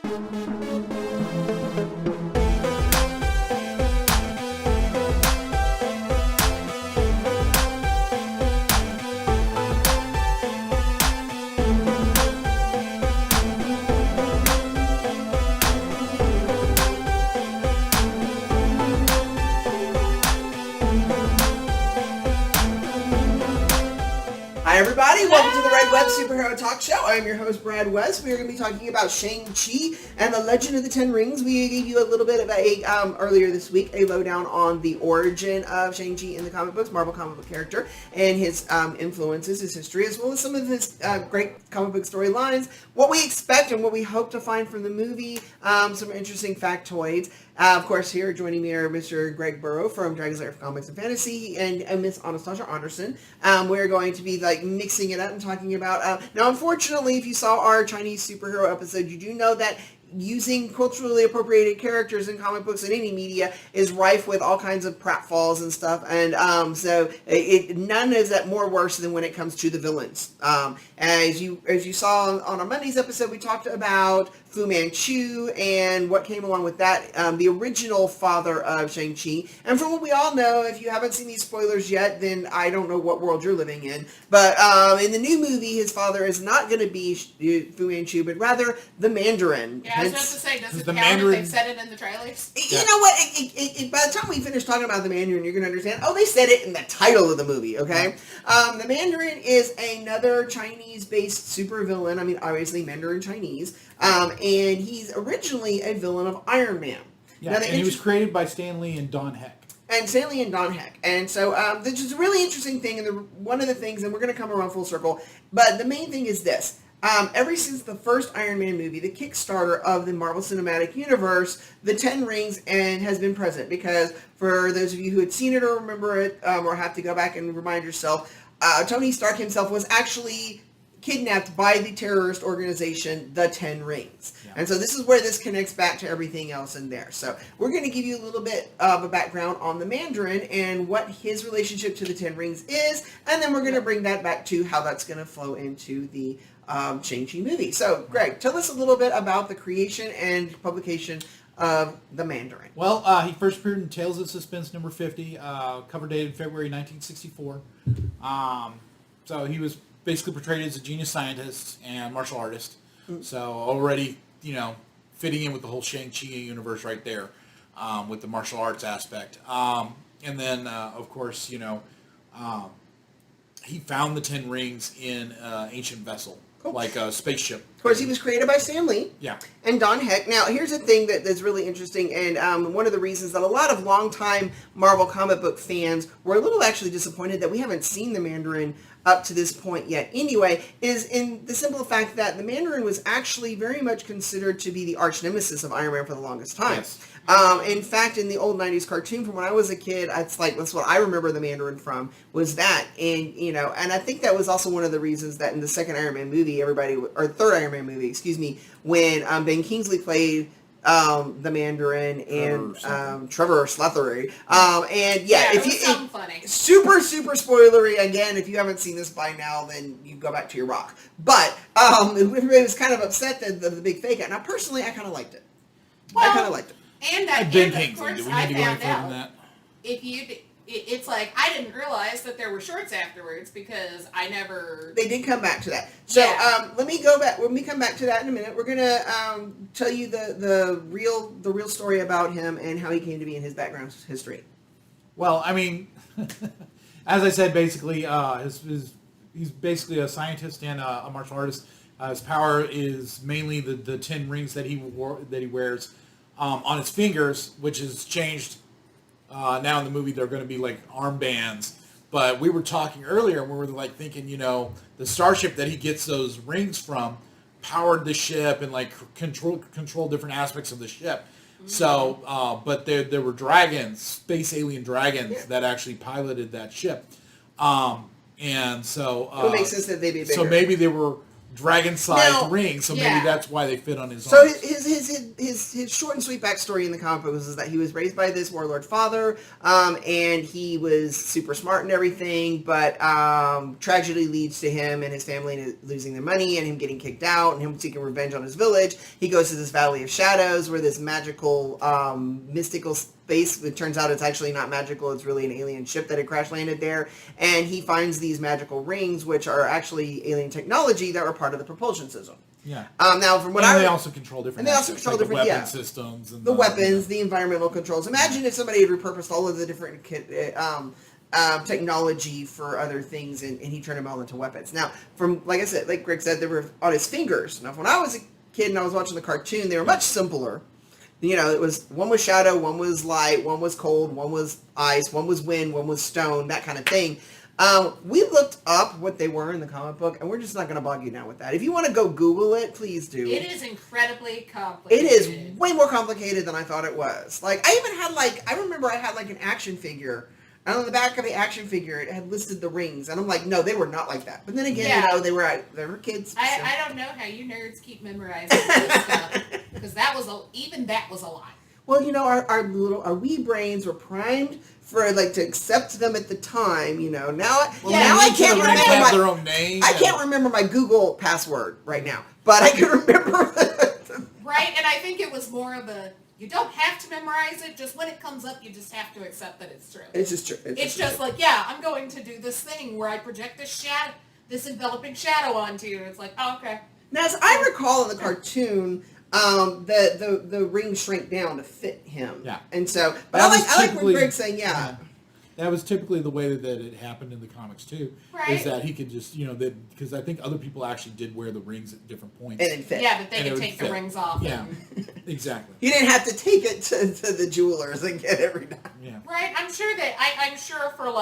Hi everybody, welcome to the Red Web Superhero Talk Show. I am your host, Brad West. We are going to be talking about Shang-Chi and the Legend of the Ten Rings. We gave you a little bit of earlier this week, a lowdown on the origin of Shang-Chi in the comic books, Marvel comic book character, and his influences, his history, as well as some of his great comic book storylines, what we expect and what we hope to find from the movie, some interesting factoids. Of course, here joining me are Mr. Greg Burrow from Dragon's Lair of Comics and Fantasy and Miss Anastasia Anderson. We're going to be mixing it up and talking about... now, unfortunately, if you saw our Chinese superhero episode, you do know that using culturally appropriated characters in comic books and any media is rife with all kinds of pratfalls and stuff, and so none is that more worse than when it comes to the villains. As you saw on our Monday's episode, we talked about Fu Manchu and what came along with that, the original father of Shang-Chi. And from what we all know, if you haven't seen these spoilers yet, then I don't know what world you're living in. But in the new movie, his father is not going to be Fu Manchu, but rather the Mandarin. Yeah, I was just to say, does it count if they've said it in the trailers? You know what? By the time we finish talking about the Mandarin, you're going to understand, they said it in the title of the movie, okay? The Mandarin is another Chinese-based supervillain. I mean, obviously, Mandarin Chinese. And he's originally a villain of Iron Man. Yeah, and he was created by Stan Lee and Don Heck. And Stan Lee and Don Heck. And so this is a really interesting thing, and one of the things, and we're going to come around full circle, but the main thing is this. Ever since the first Iron Man movie, the Kickstarter of the Marvel Cinematic Universe, the Ten Rings has been present, because for those of you who had seen it or remember it, or have to go back and remind yourself, Tony Stark himself was actually kidnapped by the terrorist organization, the Ten Rings. Yeah. And so this is where this connects back to everything else in there. So we're going to give you a little bit of a background on the Mandarin and what his relationship to the Ten Rings is, and then we're going to bring that back to how that's going to flow into the Shang-Chi movie. So, Greg, tell us a little bit about the creation and publication of the Mandarin. Well, he first appeared in Tales of Suspense number 50, cover dated February 1964. So he was basically portrayed as a genius scientist and martial artist. So already, fitting in with the whole Shang-Chi universe right there, with the martial arts aspect. And then, of course, he found the Ten Rings in an ancient vessel. Cool. Like a spaceship. Of course, he was created by Stan Lee. Yeah. And Don Heck. Now, here's the thing that's really interesting, and one of the reasons that a lot of longtime Marvel comic book fans were a little actually disappointed that we haven't seen the Mandarin up to this point yet anyway, is in the simple fact that the Mandarin was actually very much considered to be the arch nemesis of Iron Man for the longest time. Yes. In fact, in the old 90s cartoon, from when I was a kid, that's what I remember the Mandarin from, was that. And, and I think that was also one of the reasons that in the second Iron Man movie, third Iron Man movie, when Ben Kingsley played the Mandarin and Trevor Slattery. Funny. Super spoilery. Again, if you haven't seen this by now, then you go back to your rock. But everybody was kind of upset that the big fake out. Now, personally, I kind of liked it. Well, I kind of liked it. And Ben of Kingsley. course, Do we I need to go any found further than out that? it's like I didn't realize that there were shorts afterwards because I never. They did come back to that. So let me go back. When we come back to that in a minute, we're gonna tell you the real story about him and how he came to be in his background history. Well, I mean, as I said, basically, he's basically a scientist and a martial artist. His power is mainly the 10 rings that he wears on his fingers, which has changed. Now in the movie, they're going to be like armbands. But we were talking earlier, and we were thinking, the starship that he gets those rings from powered the ship and control different aspects of the ship. Mm-hmm. So, but there were dragons, space alien dragons that actually piloted that ship. And so it makes sense that they'd be bigger. So maybe they were dragon-sized rings, so yeah. maybe that's why they fit on his So arms. his short and sweet backstory in the comic book is that he was raised by this warlord father, and he was super smart and everything, but tragedy leads to him and his family losing their money and him getting kicked out and him seeking revenge on his village. He goes to this Valley of Shadows where this magical, mystical space, it turns out it's actually not magical, it's really an alien ship that had crash landed there, and he finds these magical rings, which are actually alien technology that were part of the propulsion system. Yeah. Now, from what they also control different. And they also control different weapon systems and the weapons, the environmental controls. Imagine if somebody had repurposed all of the different technology for other things, and he turned them all into weapons. Now, from like I said, like Greg said, they were on his fingers. Now, when I was a kid and I was watching the cartoon, they were much simpler. You know, it was one was shadow, one was light, one was cold, one was ice, one was wind, one was stone, that kind of thing. We looked up what they were in the comic book, and we're just not going to bog you down with that. If you want to go Google it, please do. It is incredibly complicated. It is way more complicated than I thought it was. Like, I even had I remember I had like an action figure, and on the back of the action figure, it had listed the rings, and I'm like, no, they were not like that. But then again, you know, they were kids. I don't know how you nerds keep memorizing this stuff, because that was a lot. Well, you know, our wee brains were primed for to accept them at the time. You know, now I can't remember their own name. I can't remember my Google password right now, but I can remember. Right, and I think it was more of you don't have to memorize it. Just when it comes up, you just have to accept that it's true. It's just true. It's just like, yeah, I'm going to do this thing where I project this enveloping shadow onto you. It's like, oh, okay. Now, as I recall in the cartoon, the ring shrank down to fit him. Yeah. And so, but I like what Greg's saying, yeah. That was typically the way that it happened in the comics too. Right. Is that he could just, because I think other people actually did wear the rings at different points. And it fit. Yeah, but they could take the rings off. Yeah, exactly. You didn't have to take it to the jewelers and get every time. Yeah. Right, I'm sure that, I'm sure for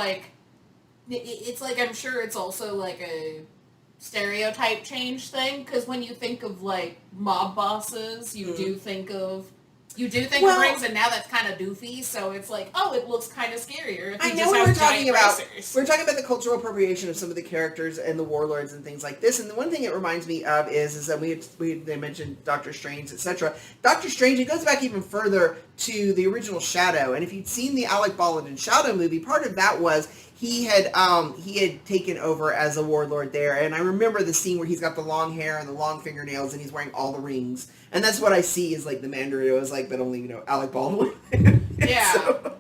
it's I'm sure it's also a stereotype change thing, because when you think of mob bosses, you do think of rings, and now that's kind of doofy, so it's it looks kind of scarier if I you know just what have we're talking giant about. racers. We're talking about the cultural appropriation of some of the characters and the warlords and things like this. And the one thing it reminds me of is that they mentioned Doctor Strange, etc. Doctor Strange, it goes back even further to the original Shadow. And if you'd seen the Alec Baldwin Shadow movie, part of that was he had taken over as a warlord there. And I remember the scene where he's got the long hair and the long fingernails and he's wearing all the rings. And that's what I see is the Mandarin. It was but only, Alec Baldwin. Yeah. So.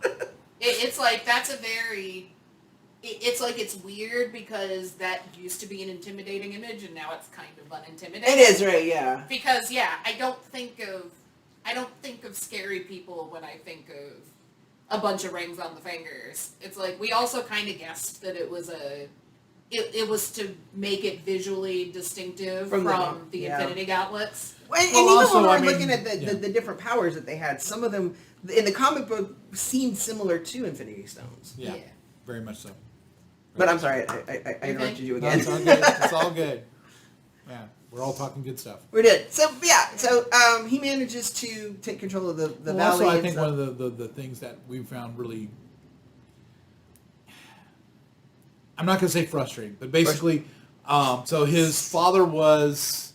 It's that's a very... It's weird because that used to be an intimidating image and now it's kind of unintimidating. It is, right, yeah. Because, I don't think of scary people when I think of a bunch of rings on the fingers. It's we also kind of guessed that it was it was to make it visually distinctive from the Infinity Gauntlets. And even when we're looking at the different powers that they had, some of them in the comic book seemed similar to Infinity Stones. Yeah, very much so. But I'm sorry, I interrupted you again. No, it's all good. It's all good. Yeah, we're all talking good stuff. We did. So he manages to take control of the valley. Also, I think one of the things that we found really, I'm not going to say frustrating, but basically, so his father was.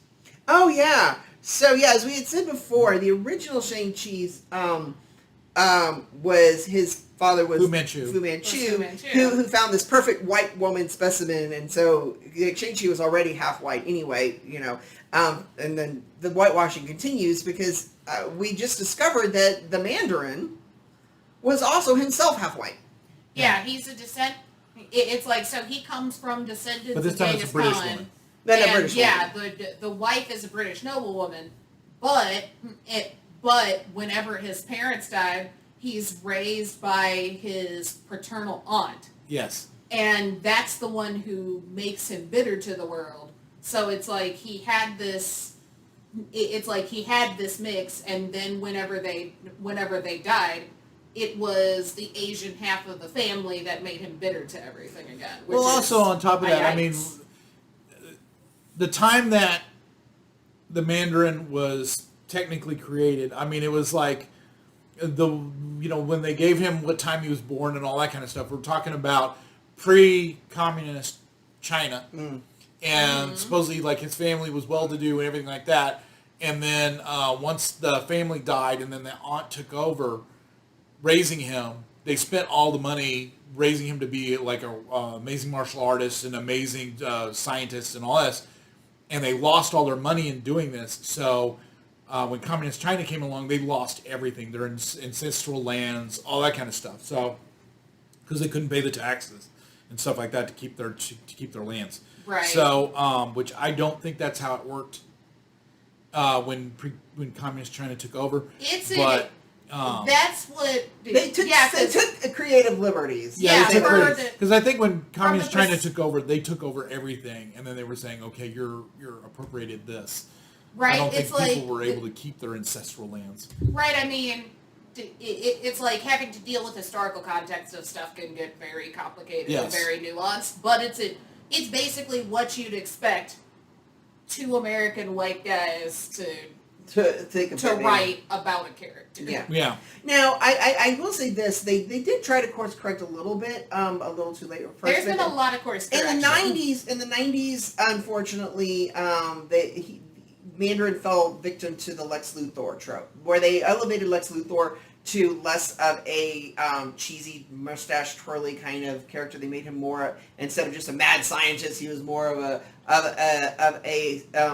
Oh yeah. So as we had said before, the original Shang-Chi's was his father was Fu Manchu, who found this perfect white woman specimen, and so Shang-Chi was already half white anyway, and then the whitewashing continues because we just discovered that the Mandarin was also himself half white. Yeah, he's a descent. It's so he comes from descendants but this of time Genghis it's a British Khan. woman. Then a British woman. The wife is a British noblewoman, but whenever his parents died, he's raised by his paternal aunt. Yes. And that's the one who makes him bitter to the world. So it's he had this. It's he had this mix, and then whenever they died, it was the Asian half of the family that made him bitter to everything again. Well, also on top of that, I mean, the time that the Mandarin was technically created, I mean, it was when they gave him what time he was born and all that kind of stuff. We're talking about pre-communist China. and supposedly like his family was well-to-do and everything like that. And then once the family died, and then the aunt took over raising him, they spent all the money raising him to be like a amazing martial artist and amazing scientist and all this, and they lost all their money in doing this. So when communist China came along, they lost everything, their ancestral lands, all that kind of stuff. So because they couldn't pay the taxes and stuff like that to keep their lands. Right. So which I don't think that's how it worked when communist China took over. That's what they took creative liberties. Because I think when communist China took over, they took over everything, and then they were saying, "Okay, you're appropriated this." Right. I don't think people were able to keep their ancestral lands. Right. I mean, it's like having to deal with historical context of stuff can get very complicated and very nuanced. But it's basically what you'd expect two American white guys to write about a character. Yeah. Now, I will say this: they did try to course correct a little bit, a little too late. There's been a lot of course correction. In the '90s, unfortunately, Mandarin fell victim to the Lex Luthor trope, where they elevated Lex Luthor to less of a cheesy mustache twirly kind of character. They made him more, instead of just a mad scientist, he was more of a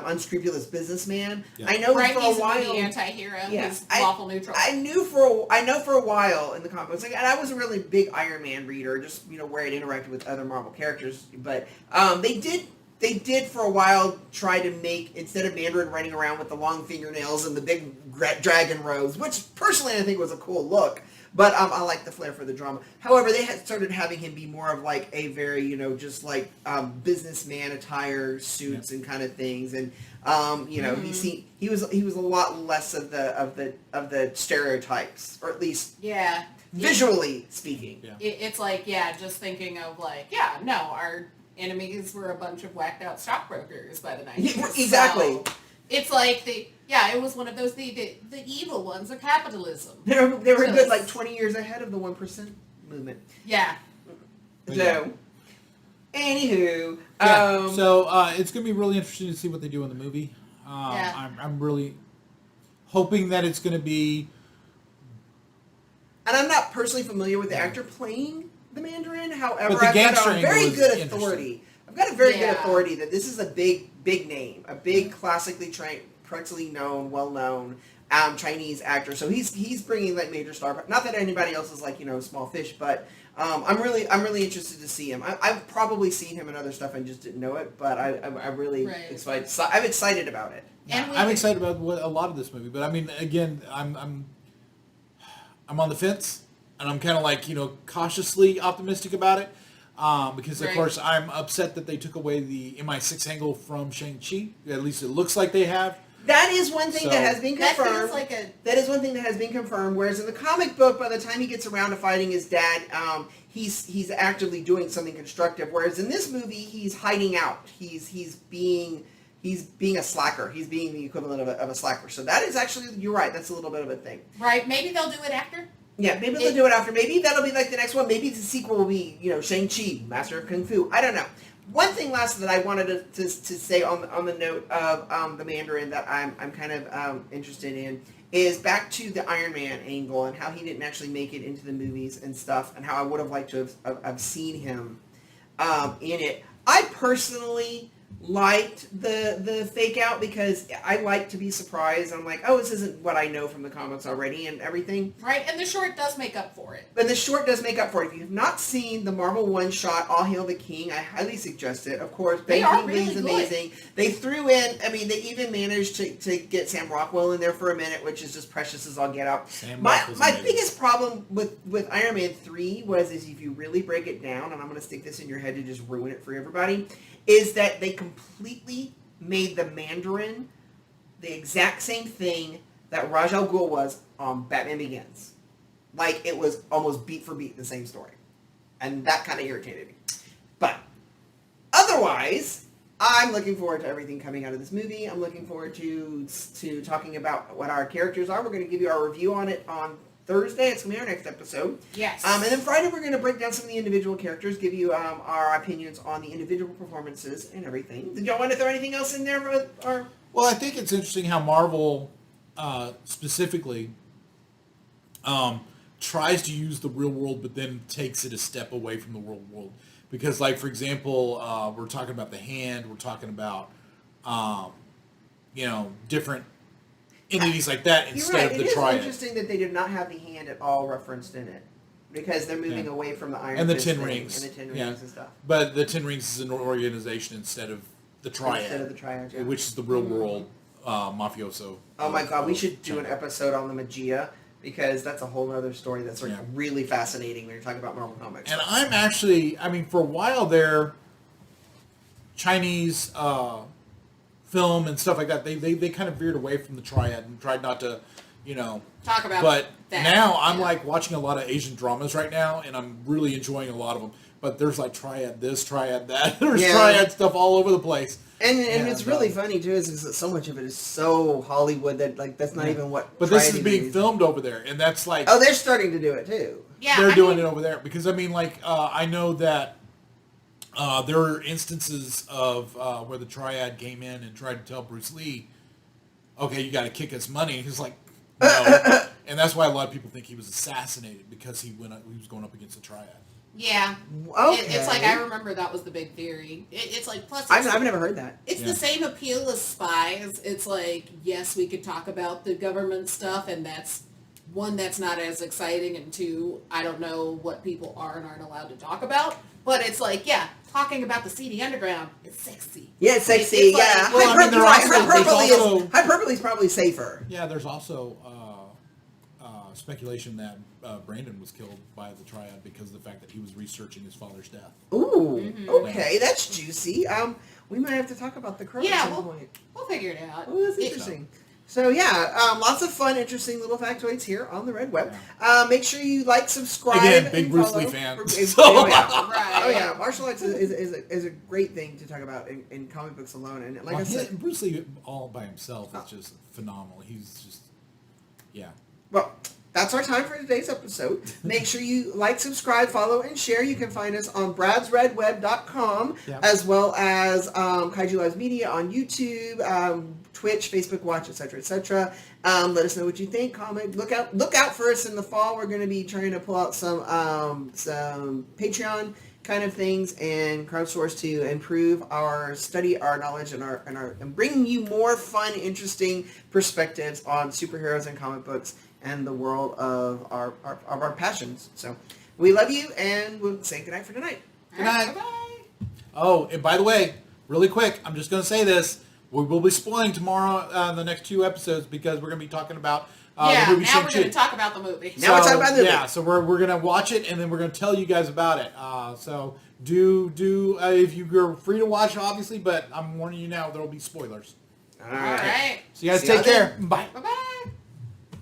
unscrupulous businessman. Yeah. I know he's for a while, the anti-hero. Yeah, He's lawful neutral. I know for a while in the comic books, and I was a really big Iron Man reader, just where it interacted with other Marvel characters. But they did for a while try to make, instead of Mandarin running around with the long fingernails and the big dragon robes, which personally I think was a cool look, but I like the flair for the drama. However, they had started having him be more of like a very, just like businessman attire, suits and kind of things, and he was a lot less of the stereotypes, or at least visually speaking. Yeah. It's like just thinking of like our enemies were a bunch of whacked out stockbrokers by the 90s. Exactly. So it's like it was one of those the evil ones of capitalism. They were good like 20 years ahead of the 1% movement. Yeah. So, anywho, so it's gonna be really interesting to see what they do in the movie. I'm really hoping that it's gonna be. And I'm not personally familiar with the actor playing the Mandarin. However, I've got a very good authority. I've got a very good authority that this is a big name, a big classically known, well-known Chinese actor. So he's bringing like major star. Not that anybody else is like small fish, but I'm really interested to see him. I've probably seen him in other stuff and just didn't know it, but I'm really excited. I'm excited about it. Yeah, I'm excited about a lot of this movie, but I mean, again, I'm on the fence. And I'm kind of like, cautiously optimistic about it. Because, of course, I'm upset that they took away the MI6 angle from Shang-Chi. At least it looks like they have. That is one thing that has been confirmed. That is one thing that has been confirmed. Whereas in the comic book, by the time he gets around to fighting his dad, he's actively doing something constructive. Whereas in this movie, he's hiding out. He's being a slacker. He's being the equivalent of a slacker. So that is actually, you're right, that's a little bit of a thing. Right. Maybe they'll do it after. Yeah, maybe they'll do it after. Maybe that'll be like the next one. Maybe the sequel will be, Shang-Chi, Master of Kung Fu. I don't know. One thing last that I wanted to say on the note of the Mandarin that I'm kind of interested in is back to the Iron Man angle and how he didn't actually make it into the movies and stuff, and how I would have liked to have seen him in it. I personally liked the fake out because I like to be surprised. I'm like, oh, this isn't what I know from the comics already and everything. Right, and the short does make up for it. But the short does make up for it. If you've not seen the Marvel one-shot All Hail the King, I highly suggest it. Of course, Ben Kingsley's amazing. They threw in, they even managed to get Sam Rockwell in there for a minute, which is just precious as all get out. My biggest problem with Iron Man 3 is if you really break it down, and I'm going to stick this in your head to just ruin it for everybody, is that they completely made the Mandarin the exact same thing that Ra's al Ghul was on Batman Begins. Like, it was almost beat for beat the same story. And that kind of irritated me. But otherwise, I'm looking forward to everything coming out of this movie. I'm looking forward to talking about what our characters are. We're going to give you our review on it on Thursday. It's going to be our next episode. Yes. And then Friday, we're going to break down some of the individual characters, give you our opinions on the individual performances and everything. Did y'all want to throw anything else in there? Well, I think it's interesting how Marvel specifically tries to use the real world, but then takes it a step away from the real world. Because, like, for example, we're talking about the Hand. We're talking about, different entities like that instead of the Triad. It is interesting that they did not have the Hand at all referenced in it. Because they're moving away from the Iron and the Fist Ten thing Rings. And the Ten Rings and stuff. But the Ten Rings is an organization instead of the Triad. Instead of the Triad, yeah. Which is the real world mafioso. Oh my god, we should do an episode on the Magia, because that's a whole other story that's really fascinating when you're talking about Marvel Comics. And I'm actually, for a while there, Chinese film and stuff like that, they kind of veered away from the Triad and tried not to, talk about but that. now I'm like watching a lot of Asian dramas right now, and I'm really enjoying a lot of them. But there's like Triad this, Triad that. There's Triad stuff all over the place. And it's really funny too, is that so much of it is so Hollywood that that's not even what. But this is being filmed over there, and that's like. Oh, they're starting to do it too. Yeah, they're doing it over there because I know that there are instances of where the Triad came in and tried to tell Bruce Lee, "Okay, you got to kick us money." He's like, "No," and that's why a lot of people think he was assassinated because he was going up against the Triad. Yeah. Okay. It's like, I remember that was the big theory. It's like, plus... I've never heard that. It's the same appeal as Spies. It's like, yes, we could talk about the government stuff, and that's, one, that's not as exciting, and two, I don't know what people are and aren't allowed to talk about. But it's like, talking about the seedy underground is sexy. Yeah, it's sexy, it's like, well, hyperbole is probably safer. Yeah, there's also speculation that Brandon was killed by the Triad because of the fact that he was researching his father's death. Ooh, okay, that's juicy. We might have to talk about the Crow at some point. We'll figure it out. Oh, that's interesting. So lots of fun, interesting little factoids here on the Red Web. Make sure you like, subscribe, again, big and Bruce follow. Lee fan. Right. Oh yeah, martial arts is a great thing to talk about in comic books alone. And like I said, Bruce Lee all by himself is just phenomenal. He's just Well, that's our time for today's episode. Make sure you like, subscribe, follow, and share. You can find us on bradsredweb.com as well as Kaiju Lives Media on YouTube, Twitch, Facebook Watch, etc., etc. Let us know what you think. Comment. Look out for us in the fall. We're going to be trying to pull out some Patreon kind of things and crowdsource to improve our study, our knowledge, and bringing you more fun, interesting perspectives on superheroes and comic books and the world of our passions. So we love you, and we'll say goodnight for tonight. Good night. Bye-bye. Oh, and by the way, really quick, I'm just going to say this. We will be spoiling tomorrow the next 2 episodes because we're going to be talking about the movie now Shang we're Chi. going to talk about the movie. Now we're talking about the movie. Yeah, so we're going to watch it, and then we're going to tell you guys about it. So do if you're free to watch, obviously, but I'm warning you now, there will be spoilers. All right. So you guys See take y'all care. then. Bye. Bye-bye.